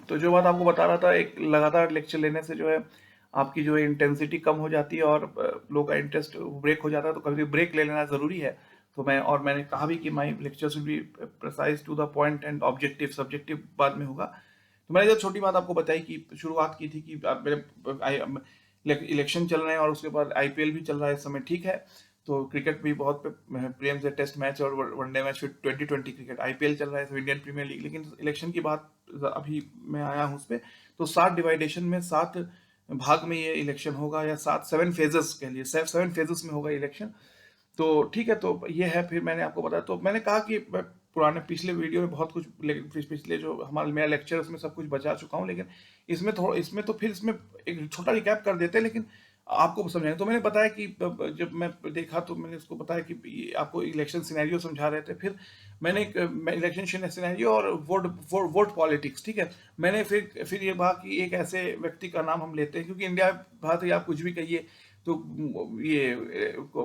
तो जो बात आपको बता रहा था, एक लगातार लेक्चर लेने से जो है आपकी जो है इंटेंसिटी कम हो जाती है और लोगों का इंटरेस्ट ब्रेक हो जाता है, तो कभी ब्रेक ले लेना ज़रूरी है। तो मैंने कहा भी कि my lectures will be precise to the point and objective, subjective बाद में होगा। तो मैंने जो छोटी बात आपको बताई कि शुरुआत की थी कि मेरे इलेक्शन चल रहे हैं और उसके बाद आईपीएल भी चल रहा है इस समय, ठीक है। तो क्रिकेट भी बहुत प्रेम से, टेस्ट मैच और वनडे मैच, फिर 2020 क्रिकेट, आईपीएल चल रहा है, इंडियन प्रीमियर लीग। लेकिन इलेक्शन की बात अभी मैं आया हूँ उस पर। तो 7 डिवाइडेशन में, 7 भाग में ये इलेक्शन होगा, या 7 फेजेस कह लिए, 7 फेजेस में होगा इलेक्शन। तो ठीक है, तो ये है। फिर मैंने आपको बताया, तो मैंने कहा कि मैं पुराने पिछले वीडियो में बहुत कुछ, पिछले जो हमारा मेरा लेक्चर उसमें सब कुछ बचा चुका हूँ, लेकिन इसमें तो फिर इसमें एक छोटा रिकैप कर देते हैं, लेकिन आपको समझाएंगे। तो मैंने बताया कि जब मैं देखा तो मैंने इसको बताया कि आपको इलेक्शन सिनेरियो समझा रहे थे। फिर मैंने इलेक्शन सिनेरियो और वोट पॉलिटिक्स, ठीक है। मैंने फिर ये कहा कि एक ऐसे व्यक्ति का नाम हम लेते हैं, क्योंकि इंडिया भारत, या आप कुछ भी कहिए, तो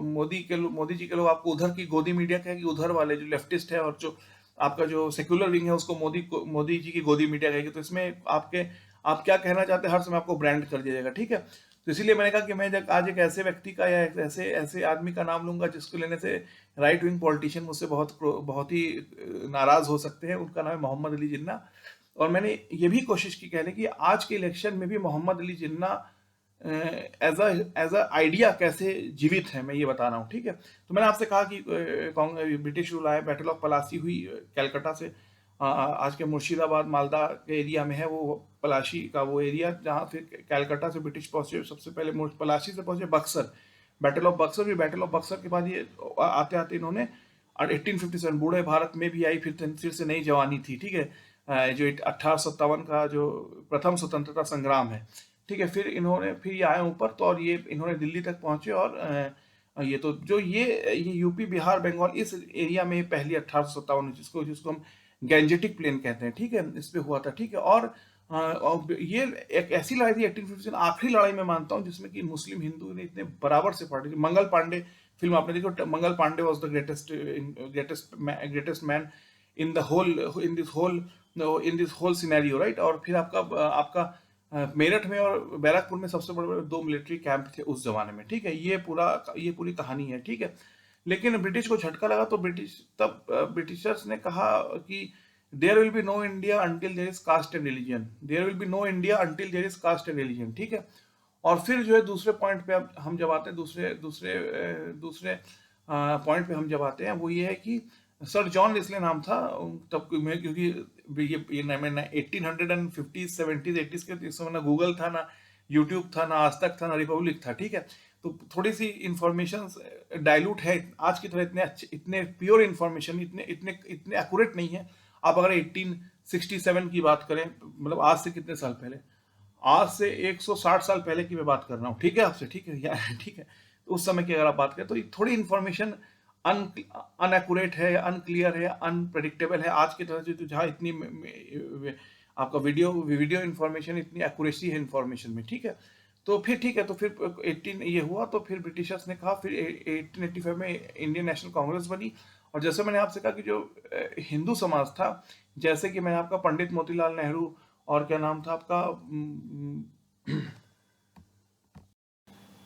मोदी जी के लोग आपको उधर की गोदी मीडिया कहेगी, उधर वाले जो लेफ्टिस्ट है और जो आपका जो सेक्युलर विंग है उसको मोदी जी की गोदी मीडिया कहेगी। तो इसमें आप क्या कहना चाहते हैं हर समय आपको ब्रांड कर दिया जाएगा, ठीक है। तो इसीलिए मैंने कहा कि मैं आज एक ऐसे व्यक्ति का या एक ऐसे ऐसे आदमी का नाम लूंगा जिसको लेने से राइट विंग पॉलिटिशियन मुझसे बहुत बहुत ही नाराज हो सकते हैं। उनका नाम है मोहम्मद अली जिन्ना। और मैंने ये भी कोशिश की कहने की, आज के इलेक्शन में भी मोहम्मद अली जिन्ना एज अ आइडिया कैसे जीवित है, मैं ये बता रहा हूँ, ठीक है। तो मैंने आपसे कहा कि ब्रिटिश रूल आया, बैटल ऑफ पलासी हुई कैलकाटा से, आज के मुर्शिदाबाद मालदा के एरिया में है वो पलाशी का वो एरिया, जहाँ फिर कैलकाटा से ब्रिटिश पहुंचे। सबसे पहले पलाशी से पहुंचे बक्सर, बैटल ऑफ बक्सर। भी बैटल ऑफ बक्सर के बाद ये आते आते इन्होंने 1857 बूढ़े भारत में भी आई, फिर से नई जवानी थी, ठीक है। जो 1857 का जो प्रथम स्वतंत्रता संग्राम है, ठीक है। फिर ये आए ऊपर, तो और ये इन्होंने दिल्ली तक पहुंचे। और ये तो जो ये यूपी बिहार बंगाल इस एरिया में पहली 1857, जिसको जिसको हम गैंजेटिक प्लेन कहते हैं, ठीक है, इस पे हुआ था, ठीक है। और ये एक ऐसी लड़ाई थी 1857, आखिरी लड़ाई मैं मानता हूँ जिसमें कि मुस्लिम हिंदू ने इतने बराबर से पार्टी। मंगल पांडे फिल्म आपने देखो, Mangal Pandey was the greatest man in the whole in this whole scenario, right. और फिर आपका मेरठ में और बैरकपुर में सबसे बड़े बड़े 2 मिलिट्री कैंप थे उस जमाने में, ठीक है। ये पूरी कहानी है, ठीक है। लेकिन ब्रिटिश को झटका लगा, तो ब्रिटिशर्स ने कहा कि there will be no India until there is caste and religion, there will be no India until there is caste and religion, ठीक है। और फिर जो है दूसरे पॉइंट पे अब हम जब आते हैं, दूसरे पॉइंट पे हम जब आते हैं, वो ये है कि सर जॉन लेस्ले नाम था तब मैं, क्योंकि ये 1850 70s 80s के, इस समय ना गूगल था, ना यूट्यूब था, ना आज तक था, ना रिपब्लिक था, ठीक है। तो थोड़ी सी इंफॉर्मेशन डाइल्यूट है, आज की तरह इतने अच्छे, इतने प्योर इंफॉर्मेशन, इतने इतने इतने एक्यूरेट नहीं है। आप अगर 1867 की बात करें, मतलब आज से कितने साल पहले, आज से 160 साल पहले की मैं बात कर रहा हूँ, ठीक है आपसे, ठीक है या ठीक है। तो उस समय की अगर आप बात करें, तो थोड़ी इंफॉर्मेशन अनएकुरेट है, या अनक्लियर है, अनप्रडिक्टेबल है। आज की तरह से तो जहाँ इतनी आपका वीडियो इंफॉर्मेशन, इतनी एक्यूरेसी है इंफॉर्मेशन में, ठीक है। तो फिर ठीक है, तो फिर 18 ये हुआ, तो फिर ब्रिटिशर्स ने कहा, फिर 1885 में इंडियन नेशनल कांग्रेस बनी। और जैसे मैंने आपसे कहा कि जो हिंदू समाज था, जैसे कि मैंने आपका पंडित मोतीलाल नेहरू, और क्या नाम था आपका,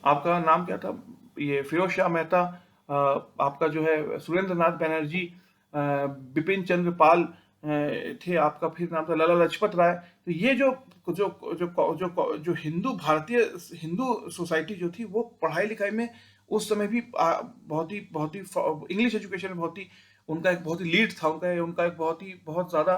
आपका नाम क्या था, ये फिरोज शाह मेहता, आपका जो है सुरेंद्र नाथ बनर्जी, बिपिन चंद्र पाल थे, आपका फिर नाम था लाला लाजपत राय। तो ये जो जो जो जो जो हिंदू सोसाइटी जो थी, वो पढ़ाई लिखाई में उस समय भी बहुत ही इंग्लिश एजुकेशन में बहुत ही, उनका एक बहुत ही लीड था, उनका एक बहुत ज्यादा,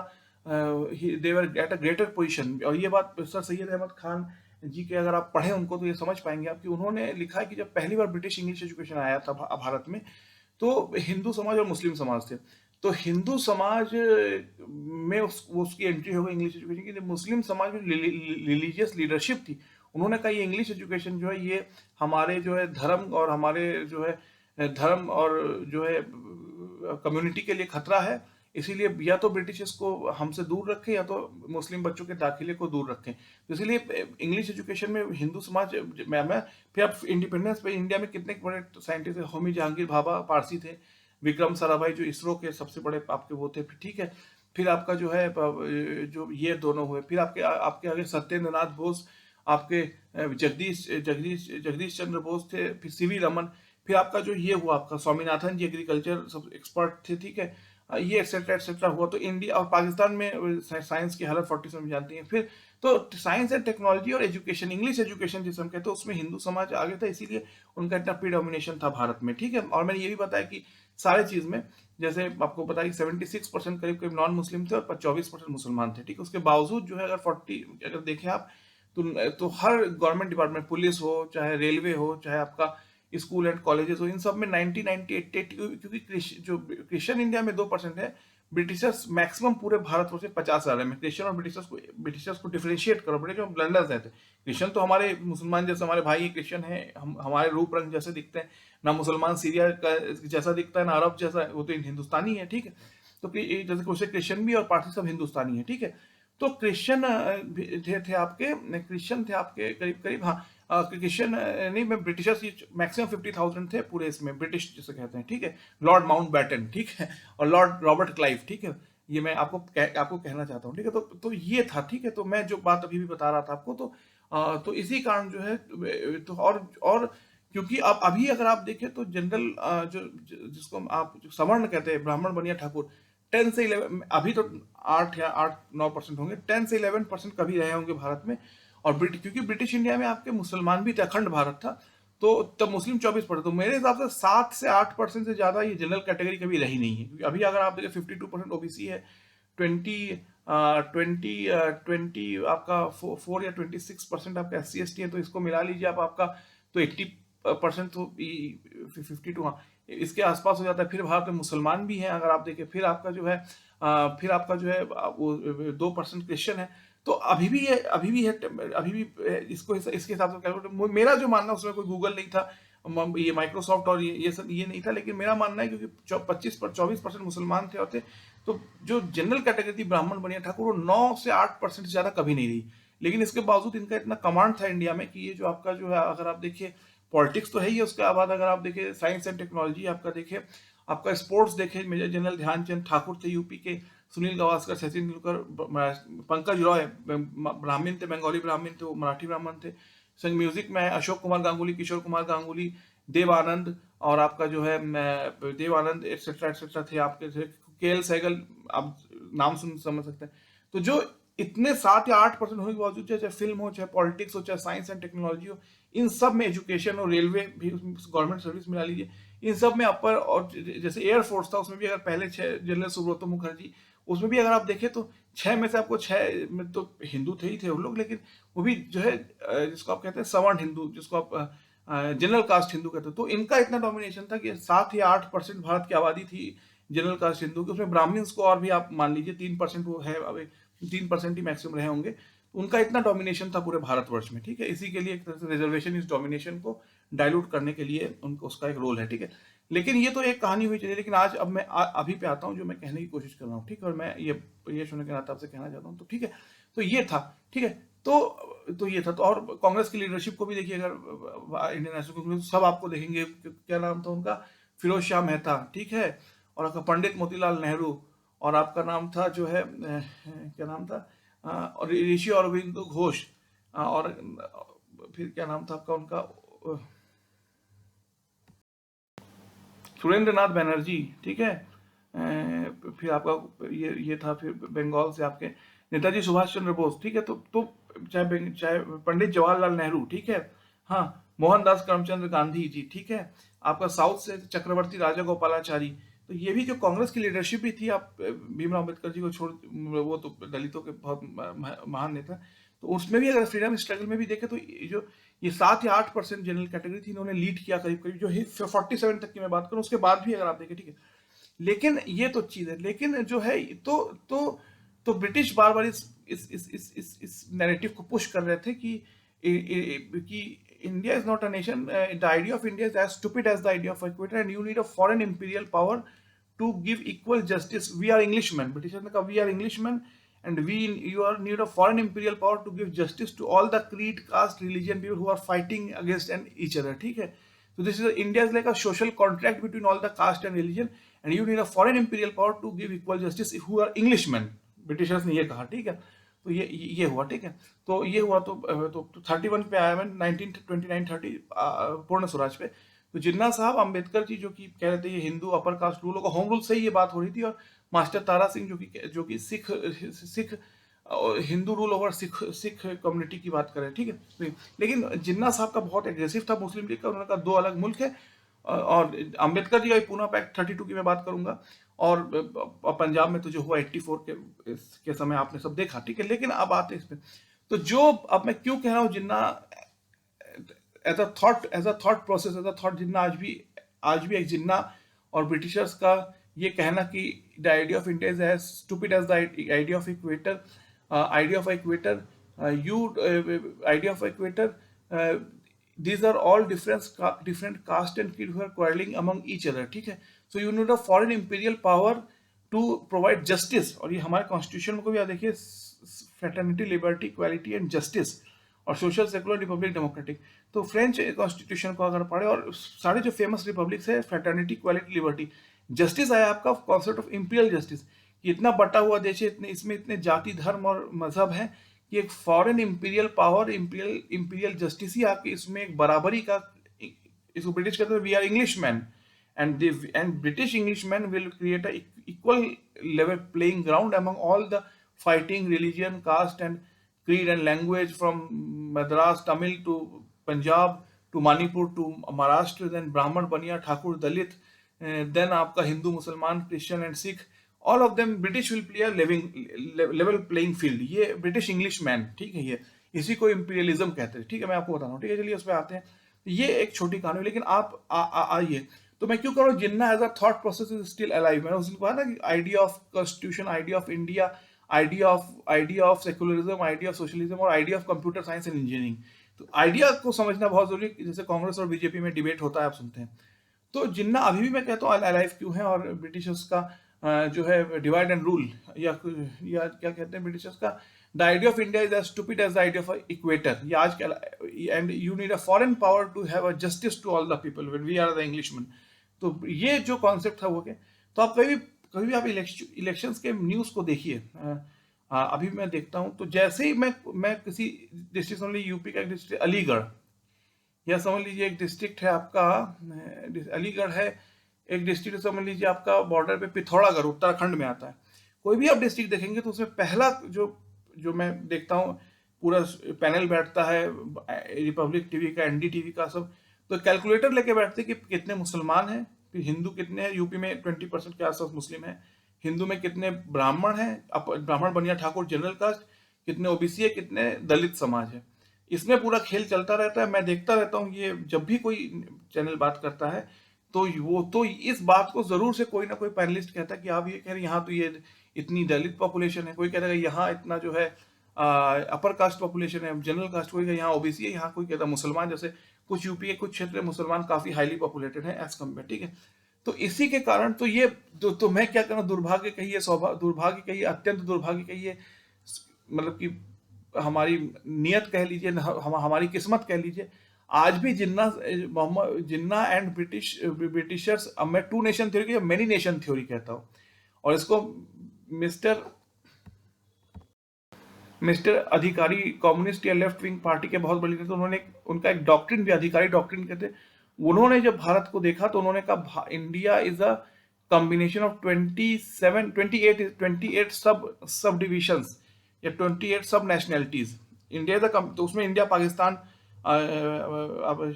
they were at a greater position. और ये बात सर सैयद अहमद खान जी के अगर आप पढ़ें उनको, तो ये समझ पाएंगे आप कि उन्होंने लिखा है कि जब पहली बार ब्रिटिश इंग्लिश एजुकेशन आया था भारत में, तो हिंदू समाज और मुस्लिम समाज थे। तो हिंदू समाज में उसकी एंट्री हो गई इंग्लिश एजुकेशन की। जब मुस्लिम समाज में रिलीजियस लीडरशिप थी, उन्होंने कहा ये इंग्लिश एजुकेशन जो है, ये हमारे जो है धर्म और हमारे जो है धर्म और जो है कम्युनिटी के लिए खतरा है। इसीलिए या तो ब्रिटिश इसको हमसे दूर रखें, या तो मुस्लिम बच्चों के दाखिले को दूर रखें। तो इसलिए इंग्लिश एजुकेशन में हिंदू समाज मैं फिर अब इंडिपेंडेंस पे इंडिया में कितने बड़े साइंटिस्ट थे, होमी जहांगीर भाभा पारसी थे, विक्रम साराभाई जो इसरो के सबसे बड़े आपके वो थे, ठीक है। फिर आपका जो है जो ये दोनों हुए, फिर आपके आपके आगे सत्येंद्र नाथ बोस, आपके जगदीश चंद्र बोस थे, फिर सीवी रमन, फिर आपका जो ये हुआ आपका स्वामीनाथन जी एग्रीकल्चर सब एक्सपर्ट थे, ठीक है। ये एक्सेट्रा एक्सेट्रा हुआ। तो इंडिया और पाकिस्तान में साइंस की हालत 47 जानती हैं। फिर तो साइंस एंड टेक्नोलॉजी और एजुकेशन, इंग्लिश एजुकेशन जिसे हम कहते हैं, उसमें हिंदू समाज आगे था, इसीलिए उनका इतना प्रीडोमिनेशन था भारत में, ठीक है। और मैंने ये भी बताया कि सारे चीज में, जैसे आपको पता है कि 76% करीब करीब नॉन मुस्लिम थे और 24% मुसलमान थे, ठीक है। उसके बावजूद जो है अगर 40 अगर देखें आप, तो हर गवर्नमेंट डिपार्टमेंट, पुलिस हो चाहे रेलवे हो चाहे आपका स्कूल एंड कॉलेजेस हो, इन सब में 90-90 क्योंकि जो क्रिश्चियन इंडिया में 2% है, ब्रिटिशर्स मैक्सिमम पूरे भारतवर्ष से 50,000 में। क्रिश्चियन और ब्रिटिशर्स को डिफरेंशिएट करो, बड़े जो ब्लंडर्स हैं, क्रिश्चियन तो हमारे मुसलमान जैसे हमारे भाई क्रिश्चियन है, हम हमारे रूप रंग जैसे दिखते हैं, ना मुसलमान सीरिया का जैसा दिखता है ना अरब जैसा, वो तो हिंदुस्तानी है, ठीक है। तो जैसे कुछ क्रिश्चियन भी और पारसी सब हिंदुस्तानी है, ठीक है। तो क्रिश्चियन थे आपके करीब करीब, हाँ क्रिश्चियन नहीं, मैं ब्रिटिशर्स मैक्सिमम 50,000 थे पूरे इसमें, ब्रिटिश जिसे कहते हैं, ठीक है। लॉर्ड माउंट बैटन, ठीक है, और लॉर्ड रॉबर्ट क्लाइव, ठीक है। ये मैं आपको कहना चाहता हूँ, ठीक है। तो ये था, ठीक है। तो मैं जो बात अभी भी बता रहा था आपको, तो इसी कारण जो है, तो और क्योंकि आप अभी अगर आप देखें तो जनरल जिसको आप सवर्ण कहते हैं, ब्राह्मण बनिया ठाकुर, 10 से 11, अभी तो 8 या 9% होंगे, 10 से 11% कभी रहे होंगे भारत में। और क्योंकि ब्रिटिश इंडिया में आपके मुसलमान भी थे, अखंड भारत था, तो तब मुस्लिम 24%, तो मेरे हिसाब से 7 से 8% से ज्यादा ये जनरल कैटेगरी कभी रही नहीं है। क्योंकि अभी अगर आप देखें 52% ओबीसी है, 20 आपका 4 या 26% आपका SC ST है, तो इसको मिला लीजिए आप, आपका तो 80% तो 52, हाँ इसके आसपास हो जाता है। फिर भारत में मुसलमान भी हैं अगर आप देखें, फिर आपका जो है फिर आपका जो है वो 2% क्रिश्चियन है। तो अभी भी है, इसको इसके हिसाब से कैलकुलेट, मेरा जो मानना उसमें कोई गूगल नहीं था, ये माइक्रोसॉफ्ट और ये सब ये नहीं था, लेकिन मेरा मानना है क्योंकि 24% मुसलमान थे और थे, तो जो जनरल कैटेगरी थी ब्राह्मण बनिया ठाकुर, वो 9 से 8% से ज्यादा कभी नहीं रही। लेकिन इसके बावजूद इनका इतना कमांड था इंडिया में कि ये जो आपका जो है, अगर आप देखिए पॉलिटिक्स तो है ही, उसके बाद अगर आप देखिए साइंस एंड टेक्नोलॉजी आपका देखिए, आपका स्पोर्ट्स देखे, मेजर जनरल ध्यानचंद ठाकुर थे यूपी के, सुनील गावस्कर, सचिन तेंदुलकर, पंकज रॉय ब्राह्मण थे, बंगाली ब्राह्मण थे, वो मराठी ब्राह्मण थे। संग म्यूजिक में अशोक कुमार गांगुली, किशोर कुमार गांगुली, देव आनंद, और आपका जो है देव आनंद एक्सेट्रा थे आपके, KL सहगल, आप नाम सुन समझ सकते हैं। तो जो इतने 7 या 8% होने के बावजूद, चाहे फिल्म हो, चाहे पॉलिटिक्स हो, चाहे साइंस एंड टेक्नोलॉजी हो, इन सब में, एजुकेशन और रेलवे भी, गवर्नमेंट सर्विस मिला लीजिए, इन सब में अपर, और जैसे एयरफोर्स था उसमें भी अगर पहले 6 जनरल सुब्रतो मुखर्जी, उसमें भी अगर आप देखें तो 6 में से आपको 6 में तो हिंदू थे ही थे वो लोग, लेकिन वो भी जो है जिसको आप कहते हैं सवर्ण हिंदू, जिसको आप जनरल कास्ट हिंदू कहते हैं। तो इनका इतना डोमिनेशन था कि 7 या 8% भारत की आबादी थी जनरल कास्ट हिंदू की, उसमें ब्राह्मण्स को और भी आप मान लीजिए 3% वो है, अभी 3% ही मैक्सिमम रहे होंगे। उनका इतना डोमिनेशन था पूरे भारतवर्ष में, ठीक है। इसी के लिए एक तरह से रिजर्वेशन इस डोमिनेशन को डाइल्यूट करने के लिए उनको उसका एक रोल है, ठीक है। लेकिन ये तो एक कहानी हुई चलिए, लेकिन आज अब मैं अभी पे आता हूँ जो मैं कहने की कोशिश कर रहा हूँ, ठीक है। और मैं ये सुनने के नाते आपसे कहना चाहता हूँ, तो ठीक है। तो ये था, ठीक है। तो ये था। तो और कांग्रेस की लीडरशिप को भी देखिए, अगर इंडियन नेशनल कांग्रेस, सब आपको देखेंगे, क्या नाम था उनका, फिरोज शाह मेहता, ठीक है, और आपका पंडित मोतीलाल नेहरू, और आपका नाम था जो है क्या नाम था, और ऋषि अरविंद घोष, और फिर क्या नाम था आपका उनका, सुरेंद्र नाथ बनर्जी, ठीक है। फिर आपका ये था, फिर बंगाल से आपके नेताजी सुभाष चंद्र बोस, ठीक है। तो चाहे पंडित जवाहरलाल नेहरू, ठीक है, हाँ, मोहनदास करमचंद गांधी जी, ठीक है, आपका साउथ से चक्रवर्ती राजा गोपालाचारी। तो ये भी जो कांग्रेस की लीडरशिप भी थी, आप भीमराव अम्बेडकर जी को छोड़, वो तो दलितों के बहुत महान नेता, तो उसमें भी अगर फ्रीडम स्ट्रगल में भी देखे तो ये 7 या 8% जनरल कैटेगरी थी, इन्होंने लीड किया करीब करीब, जो 47 तक की मैं बात करूं, उसके बाद भी अगर आप देखें, ठीक है। लेकिन ये तो चीज है, लेकिन जो है तो ब्रिटिश बार बार इस नैरेटिव को पुश कर रहे थे कि India is not a nation, the idea of India is as stupid as the idea of equator, and you need a foreign imperial power to give equal justice. We are Englishman, British ने कहा we are Englishman, and you are need of foreign imperial power to give justice to all the creed, caste, religion people who are fighting against each other, ठीक है। So this is India is like a social contract between all the caste and religion, and you need a foreign imperial power to give equal justice who are Englishman. Britishers ने ये कहा, ठीक है। तो ये हुआ, ठीक है। तो ये हुआ तो 31 पे आया मैं 1929-30 पूर्ण स्वराज पे। तो जिन्ना साहब अम्बेडकर जी जो कि कह रहे थे ये हिंदू अपर कास्ट रूल होगा, होम रूल से ही ये बात हो रही थी। और मास्टर तारा सिंह जो कि Sikh Sikh Hindu rule over Sikh Sikh community की बात करें, ठीक है। लेकिन जिन्ना साहब का बहुत एग्रेसिव था मुस्लिम लीग का, उन्होंने कहा दो अलग मुल्क है। और अम्बेडकर जी का पूना पैक्ट 32 की मैं बात करूंगा। और पंजाब में तो जो हुआ 84 के समय आपने सब देखा, ठीक है। लेकिन अब आते इस पे, तो जो अब मैं क्यों कह रहा हूँ Jinnah as a thought process, as a thought, Jinnah आज भी एक जिन्ना और ब्रिटिशर्स का ये कहना कि the idea of India is as stupid as the idea of equator, idea of equator, idea of equator. These are all different caste and creed who are quarreling among each other, ठीक है। So you need a foreign imperial power to provide justice। और ये हमारे constitution को भी आप देखिए, fraternity, liberty, equality and justice, और सोशल, सेकुलर, रिपब्लिक, डेमोक्रेटिक। तो फ्रेंच कॉन्स्टिट्यूशन को अगर पढ़े, और सारे जो फेमस रिपब्लिक्स है, फ्रेटर्निटी, इक्वालिटी, लिबर्टी, जस्टिस आया आपका कॉन्सेप्ट ऑफ इंपीरियल जस्टिस, कि इतना बटा हुआ देश है, इतने इसमें इतने जाति, धर्म और मजहब है, कि एक foreign imperial power, imperial justice ही आपकी इसमें एक बराबरी का, इसको ब्रिटिश कहते हैं we are English man, and British English man will create a equal level playing ground among all the fighting religion, caste and creed and language, from Madras Tamil to Punjab to Manipur to Maharashtra, then Brahman, Baniya, Thakur, Dalit, then आपका हिंदू, मुसलमान, Christian and Sikh, all of them British will play level playing field. ये British English man, ठीक है। ये इसी को imperialism कहते हैं, ठीक है। मैं आपको बता रहा हूँ, ठीक है। चलिए उस पर आते हैं। ये एक छोटी कहानी, लेकिन आप आइए। तो मैं क्यों कह रहा हूँ Jinnah as a thought process is still alive. मैंने उस दिन कहा ना कि idea of constitution, idea of India, idea of secularism, idea of socialism, और idea of computer science and engineering. तो आइडिया को समझना बहुत जरूरी है। जैसे कांग्रेस और बीजेपी में डिबेट होता है, आप सुनते हैं। तो जिन्ना अभी भी मैं कहता हूँ अलाइव क्यों है, और ब्रिटिशर्स का जो है डिवाइड एंड रूल, या क्या कहते हैं ब्रिटिशर्स का, the idea of India is as stupid as the idea of equator. ये आज का, and you need a foreign power to have a justice to all the people when we are the Englishman. तो ये जो concept था वो क्या। तो आप कभी भी आप इलेक्शंस के न्यूज को देखिए। अभी मैं देखता हूं, तो जैसे ही मैं किसी डिस्ट्रिक्ट, समझ लीजिए यूपी का एक डिस्ट्रिक्ट अलीगढ़, या समझ लीजिए एक डिस्ट्रिक्ट है आपका अलीगढ़ है, एक डिस्ट्रिक्ट समझ लीजिए आपका बॉर्डर पे पिथौरागढ़ उत्तराखंड में आता है। कोई भी आप डिस्ट्रिक्ट देखेंगे तो उसमें पहला जो जो मैं देखता हूँ, पूरा पैनल बैठता है रिपब्लिक टीवी का, एनडीटीवी का, सब तो कैलकुलेटर लेके बैठते हैं कि कितने मुसलमान हैं, फिर हिंदू कितने हैं। यूपी में 20% के आसपास मुस्लिम है। हिंदू में कितने ब्राह्मण हैं, ब्राह्मण, बनिया, ठाकुर, जनरल कास्ट, कितने ओबीसी है, कितने दलित समाज है। इसमें पूरा खेल चलता रहता है। मैं देखता रहता हूँ, ये जब भी कोई चैनल बात करता है तो वो तो इस बात को जरूर से कोई ना कोई पैनलिस्ट कहता है कि आप ये कह रहे हैं यहाँ तो ये इतनी दलित पॉपुलेशन है, कोई कहता है यहाँ इतना जो है अपर कास्ट पॉपुलेशन है, जनरल कास्ट, कोई कहता यहाँ ओबीसी है, यहाँ कोई कहता मुसलमान। जैसे कुछ यूपी के कुछ क्षेत्र में मुसलमान काफी हाईली पॉपुलेटेड है एज कम्पेयर, ठीक है। तो इसी के कारण तो ये तो मैं क्या कहना, दुर्भाग्य कहिए, दुर्भाग्य कहिए, अत्यंत दुर्भाग्य कहिए, मतलब कि हमारी नियत कह लीजिए, हमारी किस्मत कह लीजिए। आज भी जिन्ना एंड ब्रिटिशर्स, अब मैं टू नेशन थ्योरी की मेनी नेशन थ्योरी कहता हूँ। और इसको मिस्टर अधिकारी, कम्युनिस्ट या लेफ्ट विंग पार्टी के बहुत बड़े थे, तो उन्होंने उनका एक डॉक्ट्रिन भी अधिकारी डॉक्ट्रिन कहते। उन्होंने जब भारत को देखा तो उन्होंने कहा India is a combination of 28 सब डिविजन्स या 28 सब नेशनैलिटीज। इंडिया इज तो उसमें इंडिया, पाकिस्तान, अब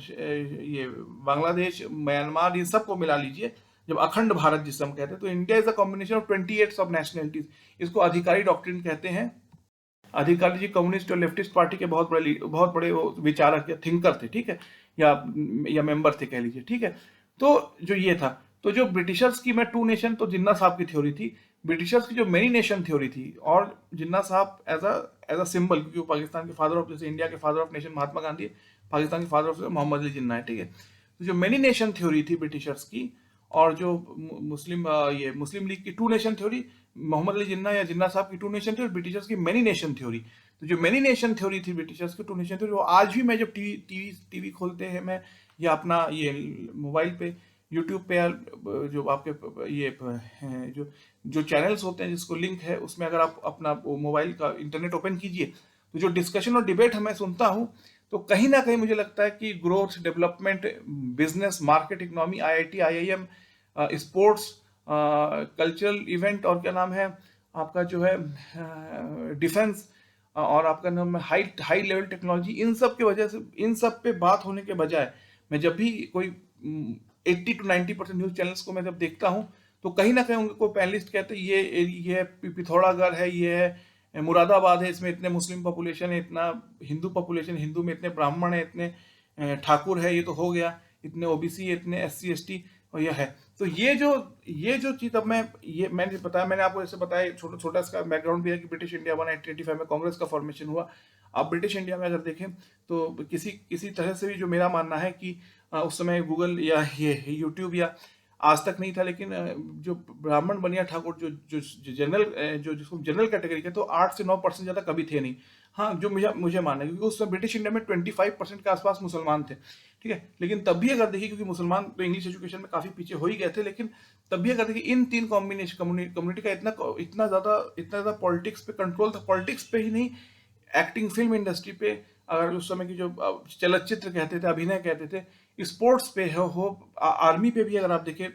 ये बांग्लादेश, म्यांमार, इन सबको मिला लीजिए, जब अखंड भारत जिसे हम कहते हैं, तो India is a combination of 28 सब नेशनैलिटीज। इसको अधिकारी डॉक्ट्रिन कहते हैं। अधिकारी जी कम्युनिस्ट और लेफ्टिस्ट पार्टी के बहुत बड़े वो विचारक या थिंकर थे, ठीक है, या मेंबर थे कह लीजिए, ठीक है। तो जो ये था, तो जो ब्रिटिशर्स की, मैं टू नेशन तो जिन्ना साहब की थ्योरी थी, ब्रिटिशर्स की जो मेनी नेशन थ्योरी थी, और जिन्ना साहब एज अ सिंबल, क्योंकि पाकिस्तान के फादर ऑफ, जैसे इंडिया के father of nation Mahatma Gandhi, Pakistan के फादर ऑफ मोहम्मद अली जिन्ना है, ठीक है। तो जो मेनी नेशन थ्योरी थी ब्रिटिशर्स की, और जो मुस्लिम लीग की two nation theory, Mohammad Ali Jinnah या जिन्ना साहब की टू नेशन थ्योरी, ब्रिटिशर्स की मेनी नेशन थ्योरी। तो जो मेनी नेशन थ्योरी थी ब्रिटिशर्स की, टू नेशन थ्योरी, वो आज भी मैं जब टीवी खोलते हैं मैं, या अपना ये मोबाइल पे यूट्यूब पे या जो आपके ये जो जो चैनल्स होते हैं जिसको लिंक है, उसमें अगर आप अपना मोबाइल का इंटरनेट ओपन कीजिए, तो जो डिस्कशन और डिबेट मैं सुनता हूँ, तो कहीं ना कहीं मुझे लगता है कि growth, development, business, market, economy, IIT, IIM, sports, cultural event, और क्या नाम है आपका जो है डिफेंस, और आपका नाम है हाई हाई लेवल टेक्नोलॉजी, इन सब की वजह से, इन सब पे बात होने के बजाय, मैं जब भी कोई 80 to 90% न्यूज चैनल्स को मैं जब देखता हूँ, तो कहीं ना कहीं उनको पैनलिस्ट कहते हैं ये पिथौरागढ़ है, ये है मुरादाबाद है, इसमें इतने मुस्लिम पॉपुलेशन है, इतना हिंदू पॉपुलेशन, हिंदू में इतने ब्राह्मण है, इतने ठाकुर है, ये तो हो गया, इतने ओबीसी, इतने एससी एसटी, और यह है। तो ये जो चीज, अब ये मैंने बताया, मैंने आपको जैसे बताया, छोटा छोटा इसका बैकग्राउंड भी है कि ब्रिटिश इंडिया बना 1885 में, कांग्रेस का फॉर्मेशन हुआ। अब ब्रिटिश इंडिया में अगर देखें, तो किसी किसी तरह से भी जो मेरा मानना है कि उस समय गूगल या ये यूट्यूब या आज तक नहीं था, लेकिन जो ब्राह्मण बनिया ठाकुर, जो जो जो जनरल जो जिसको जनरल कैटेगरी के, तो 8 से 9% ज्यादा कभी थे नहीं। हाँ, जो मुझे मुझे मानना है, क्योंकि उस समय ब्रिटिश इंडिया में 25% के आसपास मुसलमान थे, ठीक है। लेकिन तब भी अगर देखिए, क्योंकि मुसलमान तो इंग्लिश एजुकेशन में काफी पीछे हो ही गए थे, लेकिन तब भी अगर देखिए, इन तीन कॉम्बिनेशन कम्युनिटी का इतना ज्यादा पॉलिटिक्स पे कंट्रोल था, पॉलिटिक्स पे ही नहीं, एक्टिंग, फिल्म इंडस्ट्री पे, अगर उस समय की जो चलचित्र कहते थे, अभिनय कहते थे, स्पोर्ट्स पे आर्मी पे भी अगर आप देखें,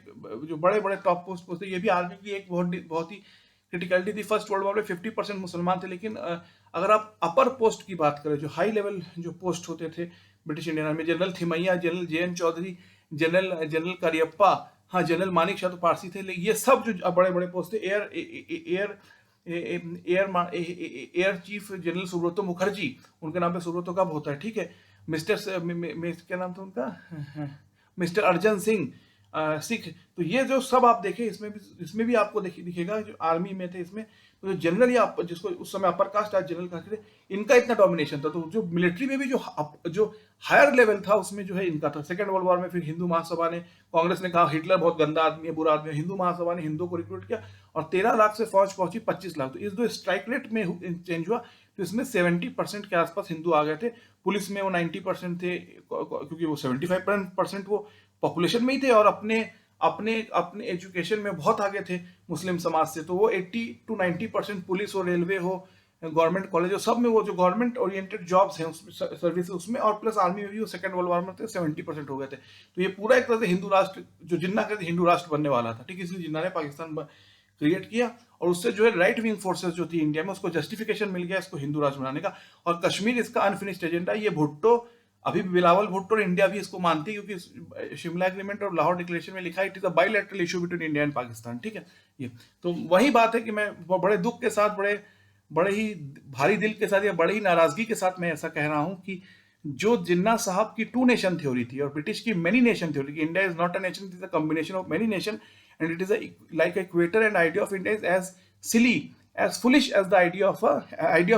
जो बड़े बड़े टॉप पोस्ट थे, ये भी आर्मी की एक बहुत बहुत ही क्रिटिकलिटी थी। फर्स्ट वर्ल्ड वॉर में 50% मुसलमान थे, लेकिन अगर आप अपर पोस्ट की बात करें, जो हाई लेवल जो पोस्ट होते थे ब्रिटिश इंडियन में, general Thimayya, general J N. Chaudhuri, general general Cariappa, हाँ, जनरल मानिक शाह तो पारसी थे, लेकिन ये सब जो बड़े बड़े पोस्ट थे, air air chief general Subroto Mukherjee, उनके नाम पे सुब्रतो कब होता है, ठीक है। क्या नाम था उनका, मिस्टर अर्जन सिंह, सिख। तो ये जो सब आप देखें, इसमें भी आपको दिखेगा, जो आर्मी में थे, इसमें तो जो जनरल, या जिसको उस समय अपर कास्ट आज जनरल कहते थे, इनका इतना डोमिनेशन था। तो जो मिलिट्री में भी जो हायर लेवल था, उसमें जो है इनका था। सेकेंड वर्ल्ड वॉर में फिर हिंदू महासभा ने, कांग्रेस ने कहा हिटलर बहुत गंदा आदमी है, बुरा आदमी है, हिंदू महासभा ने हिंदुओं को रिक्रूट किया, और 13 लाख से फौज पहुंची 25 लाख। तो इस जो स्ट्राइक रेट में चेंज हुआ, तो इसमें 70% के आसपास हिंदू आ गए थे। पुलिस में वो 90% थे, क्योंकि वो 75% वो पॉपुलेशन में ही थे, और अपने अपने अपने एजुकेशन में बहुत आगे थे मुस्लिम समाज से। तो वो 80 to 90% पुलिस हो, रेलवे हो, गवर्नमेंट कॉलेज हो, सब में वो जो गवर्नमेंट ओरिएंटेड जॉब्स हैं, सर्विस उसमें, और प्लस आर्मी में भी वो सेकंड वर्ल्ड वॉर में थे, 70% हो गए थे। तो ये पूरा एक तरह से हिंदू राष्ट्र, जो जिन्ना कहते हिंदू राष्ट्र बनने वाला था, ठीक है। इसलिए जिन्ना ने पाकिस्तान क्रिएट किया, और उससे जो है राइट विंग फोर्सेस जो थी इंडिया में, उसको जस्टिफिकेशन मिल गया इसको हिंदू राष्ट्र बनाने का। और कश्मीर इसका अनफिनिश्ड एजेंडा। ये भुट्टो, अभी बिलावल भुट्टो और इंडिया भी इसको मानती है, क्योंकि शिमला एग्रीमेंट और लाहौर डिक्लेरेशन में लिखा है, it is a bilateral issue between India and Pakistan, ठीक है। ये तो वही बात है कि मैं बड़े दुख के साथ, बड़े बड़े ही भारी दिल के साथ, या बड़ी ही नाराजगी के साथ मैं ऐसा कह रहा हूं कि जो जिन्ना साहब की 2 नेशन थ्योरी थी, और ब्रिटिश की many nation theory, India is not a nation, it is a combination of many nation, and it is like equator, and idea of India is as silly, as foolish as the idea of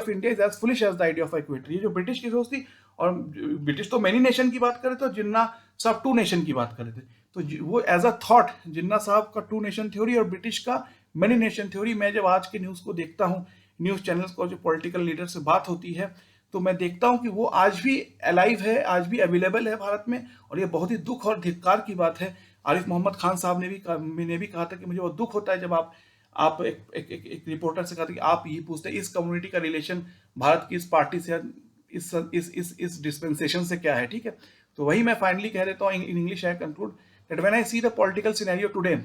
India is as foolish as the idea of equator. ये जो British की सोच थी, और British तो many nation की बात करे, तो जिन्ना साहब 2 नेशन की बात करे थे। तो वो एज अ थॉट, जिन्ना साहब का 2 नेशन थ्योरी और ब्रिटिश का मेनी नेशन थ्योरी, मैं जब आज के न्यूज को देखता हूँ, न्यूज चैनल्स को, जो पॉलिटिकल लीडर से बात होती है, तो मैं देखता हूं कि वो आज भी अलाइव है, आज भी अवेलेबल है भारत में। और ये बहुत ही दुख और धिक्कार की बात है। आरिफ मोहम्मद खान साहब ने भी कहा था कि मुझे वो दुख होता है जब आप एक रिपोर्टर से कहा था कि आप ये पूछते हैं इस कम्युनिटी का रिलेशन भारत की इस पार्टी से, इस डिस्पेंसेशन से क्या है, ठीक है। तो वही मैं फाइनली कह देता हूँ in English, I conclude that when I see the political scenario today,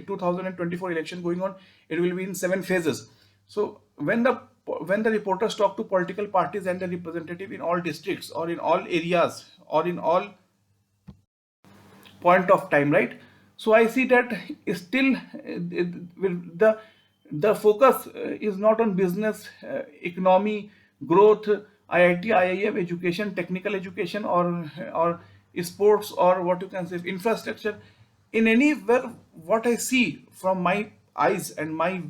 2024 election going on, it will be in 7 phases. So when the reporters talk to political parties and the representative in all districts or in all areas or in all point of time, right? So I see that still the focus is not on business, economy, growth, IIT, IIM, education, technical education, or sports, or what you can say infrastructure. In anywhere, what I see from my eyes and my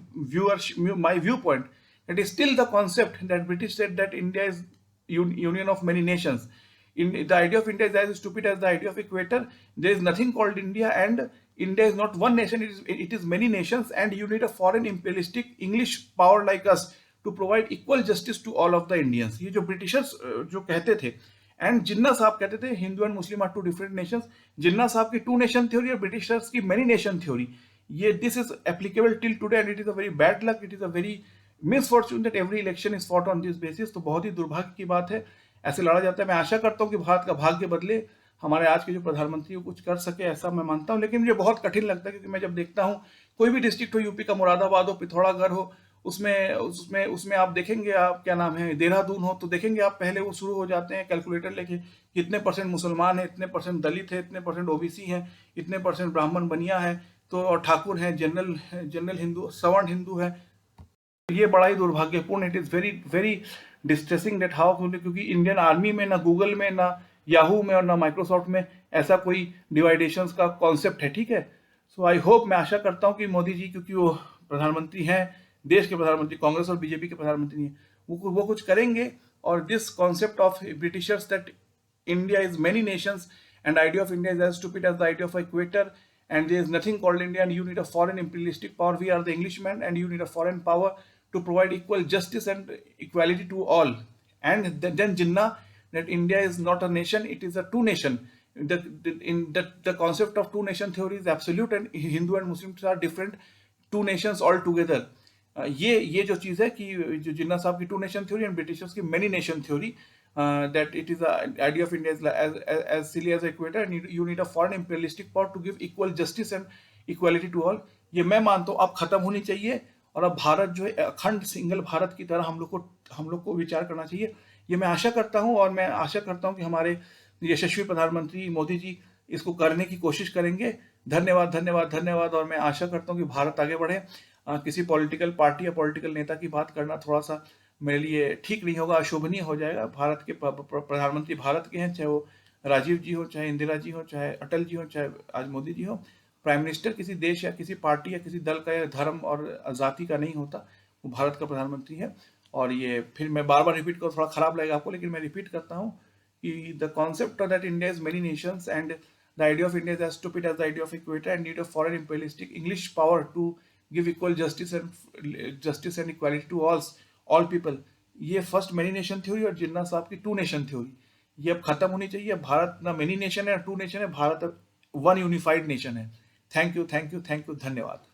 viewpoint, it is still the concept that British said that India is union of many nations. The idea of India is as stupid as the idea of equator. There is nothing called India, and India is not one nation. It is many nations, and you need a foreign imperialistic English power like us to provide equal justice to all of the Indians. ये जो Britishers जो कहते थे, and जिन्ना साहब कहते थे Hindu and Muslim are two different nations. Jinnah sahab की two nation theory और Britishers की मेनी नेशन थ्योरी, ये this is applicable till today and it is a very bad luck, it is a very misfortune that every election is fought on this basis. तो बहुत ही दुर्भाग्य की बात है, ऐसे लड़ा जाता है। मैं आशा करता हूँ कि भारत का भाग्य बदले, हमारे आज के जो प्रधानमंत्री वो कुछ कर सके, ऐसा मैं मानता हूँ। लेकिन मुझे बहुत कठिन लगता है, क्योंकि मैं जब देखता हूँ कोई भी डिस्ट्रिक्ट हो, यूपी का मुरादाबाद हो, पिथौरागढ़ हो, उसमें उसमें उसमें आप देखेंगे, आप क्या नाम है, देहरादून हो, तो देखेंगे आप पहले वो शुरू हो जाते हैं कैलकुलेटर लेके, कितने परसेंट मुसलमान है, इतने परसेंट दलित है, इतने परसेंट ओबीसी है, इतने परसेंट ब्राह्मण बनिया है, तो और ठाकुर है, जनरल जनरल हिंदू, सवर्ण हिंदू है। ये बड़ा ही दुर्भाग्यपूर्ण, it is very very distressing that how, क्योंकि इंडियन आर्मी में ना गूगल में ना याहू में और ना माइक्रोसॉफ्ट में ऐसा कोई डिवाइडेशंस का कॉन्सेप्ट है, ठीक है। सो आई होप, मैं आशा करता हूँ कि मोदी जी, क्योंकि वो प्रधानमंत्री हैं, देश के प्रधानमंत्री, कांग्रेस और बीजेपी के प्रधानमंत्री हैं, वो कुछ करेंगे। और this concept of Britishers that India is many nations and idea of India is as stupid as the idea of equator, and there is nothing called India, and you need a foreign imperialistic power. We are the Englishmen and you need a foreign power to provide equal justice and equality to all. And then Jinnah, that India is not a nation, it is a two nation. The concept of two nation theory is absolute, and Hindu and Muslims are different, two nations all together. ये जो चीज़ है कि जो जिन्ना साहब की two nation theory and Britishers की many nation theory, that it is the idea of India is as silly as equator, and you need a foreign imperialistic power to give equal justice and equality to all. ये मैं मानता हूँ अब खत्म होनी चाहिए, और अब भारत जो है अखंड सिंगल भारत की तरह हम लोग को विचार करना चाहिए। ये मैं आशा करता हूँ, और मैं आशा करता हूँ कि हमारे यशस्वी प्रधानमंत्री मोदी जी इसको करने की कोशिश करेंगे। धन्यवाद धन्यवाद धन्यवाद। और मैं आशा करता हूँ कि भारत आगे बढ़े। किसी पॉलिटिकल पार्टी या पॉलिटिकल नेता की बात करना थोड़ा सा मेरे लिए ठीक नहीं होगा, अशोभनीय हो जाएगा। भारत के प्रधानमंत्री भारत के हैं, चाहे वो राजीव जी हो, चाहे इंदिरा जी हो, चाहे अटल जी हो, चाहे आज मोदी जी हो। प्राइम मिनिस्टर किसी देश या किसी पार्टी या किसी दल का या धर्म और जाति का नहीं होता, वो भारत का प्रधानमंत्री है। और ये फिर मैं बार बार रिपीट करूँ, थोड़ा खराब लगेगा आपको, लेकिन मैं रिपीट करता हूँ कि the concept that India is many nations and the idea of India is as stupid as the idea of equator and need of foreign imperialistic English power to give equal justice and equality to all people. ये first many nation theory और जिन्ना साहब की two nation theory, ये अब खत्म होनी चाहिए। भारत ना many nation है ना टू नेशन है, भारत अब वन यूनिफाइड नेशन है। Thank you thank you thank you, धन्यवाद।